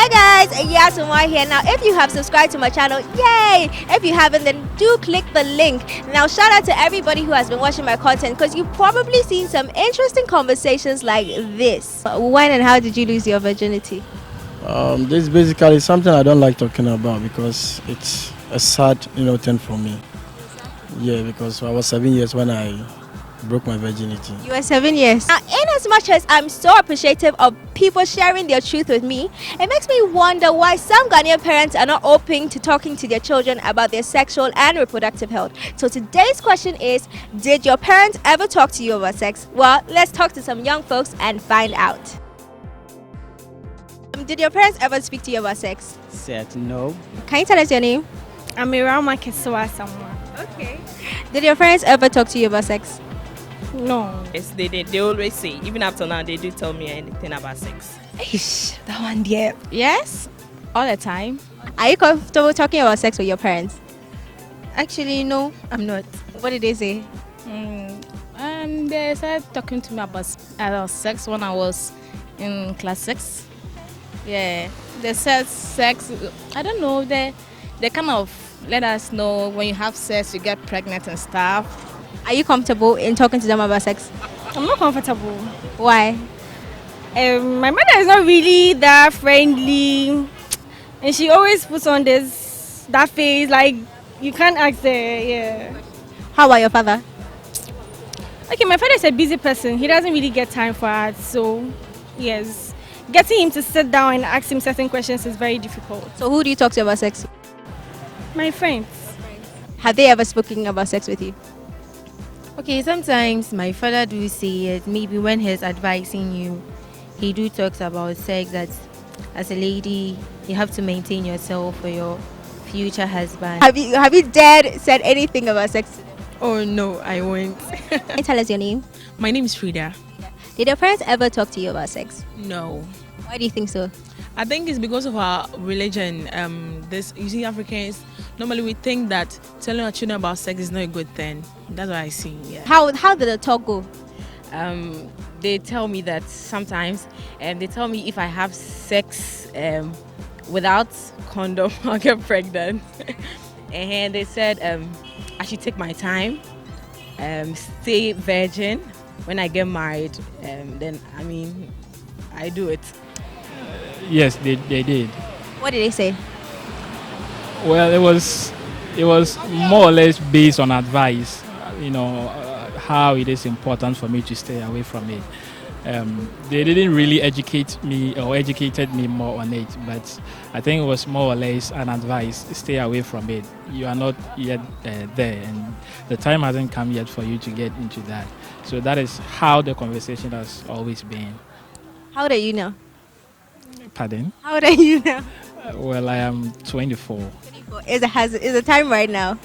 Hey guys, yeah, Somuah here. Now, if you have subscribed to my channel, yay! If you haven't, then do click the link. Now, shout out to everybody who has been watching my content because you've probably seen some interesting conversations like this. When and how did you lose your virginity? This is basically something I don't like talking about because it's a sad, thing for me. Yeah, because I was 7 years when I broke my virginity. You were 7 years. Now, in as much as I'm so appreciative of people sharing their truth with me, it makes me wonder why some Ghanaian parents are not open to talking to their children about their sexual and reproductive health. So today's question is, did your parents ever talk to you about sex? Well, let's talk to some young folks and find out. Did your parents ever speak to you about sex? Said no. Can you tell us your name? I'm around my Somuah. Okay. Did your parents ever talk to you about sex? No. Yes, they did. They always say, even up to now, they do tell me anything about sex. That one there. Yes, all the time. Are you comfortable talking about sex with your parents? Actually, no, I'm not. What did they say? They started talking to me about sex when I was in class 6. Yeah, they said sex, I don't know, they kind of let us know when you have sex, you get pregnant and stuff. Are you comfortable in talking to them about sex? I'm not comfortable. Why? My mother is not really that friendly, and she always puts on that face like you can't ask her. Yeah. How about your father? Okay, my father is a busy person. He doesn't really get time for us. So, yes, getting him to sit down and ask him certain questions is very difficult. So who do you talk to about sex? My friends. Have they ever spoken about sex with you? Okay, sometimes my father do say it. Maybe when he's advising you, he do talks about sex, that as a lady, you have to maintain yourself for your future husband. Have you dared said anything about sex to them? Oh no, I won't. Can you tell us your name? My name is Frida. Did your parents ever talk to you about sex? No. Why do you think so? I think it's because of our religion. You see, Africans normally we think that telling our children about sex is not a good thing. That's what I see. Yeah. How did the talk go? They tell me that sometimes, they tell me if I have sex without condom, I'll get pregnant. And they said I should take my time, stay virgin. When I get married, then I do it. Yes, they did. What did they say? Well, it was more or less based on advice, how it is important for me to stay away from it. They didn't really educate me or educated me more on it, but I think it was more or less an advice: stay away from it. You are not yet there, and the time hasn't come yet for you to get into that. So that is how the conversation has always been. How old are you now? Pardon? How old are you now? Well, I am 24. 24. Is the time right now?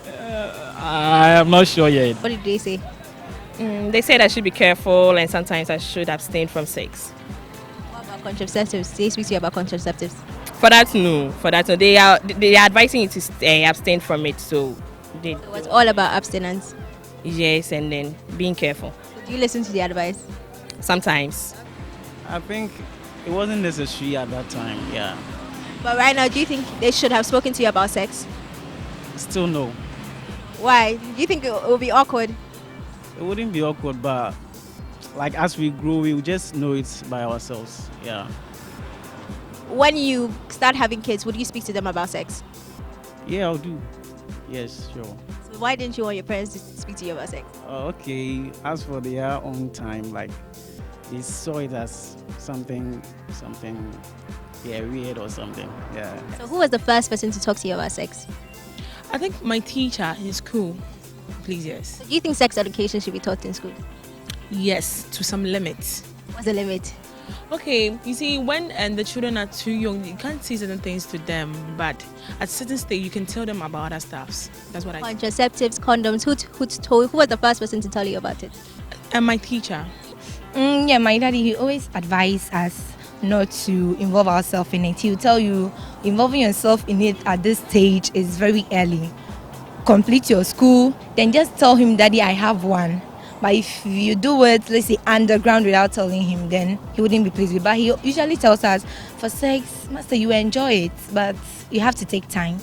I am not sure yet. What did they say? They said I should be careful and sometimes I should abstain from sex. What about contraceptives? They speak to you about contraceptives. For that, no. They are advising you to abstain from it. So It was all about abstinence. yes, and then being careful. Do you listen to the advice? Sometimes. I think it wasn't necessary at that time. Yeah. But right now, do you think they should have spoken to you about sex? Still no. Why? Do you think it will be awkward? It wouldn't be awkward, but like as we grow, we will just know it by ourselves. Yeah. When you start having kids, would you speak to them about sex? Yeah, I'll do. Yes, sure. So why didn't you want your parents to speak to you about sex? Okay. As for their own time, like they saw it as something, weird or something. Yeah. So who was the first person to talk to you about sex? I think my teacher in school. Please, yes. So do you think sex education should be taught in school? Yes, to some limits. What's the limit? Okay, you see, when the children are too young, you can't say certain things to them, but at a certain stage, you can tell them about other stuffs. That's what I think. Contraceptives, condoms. Who was the first person to tell you about it? And my teacher. Yeah, my daddy, he always advised us not to involve ourselves in it. He'll tell you involving yourself in it at this stage is very early. Complete your school, then just tell him, Daddy, I have one. But if you do it, let's say underground without telling him, then he wouldn't be pleased with it. But he usually tells us, for sex, master, you enjoy it, but you have to take time.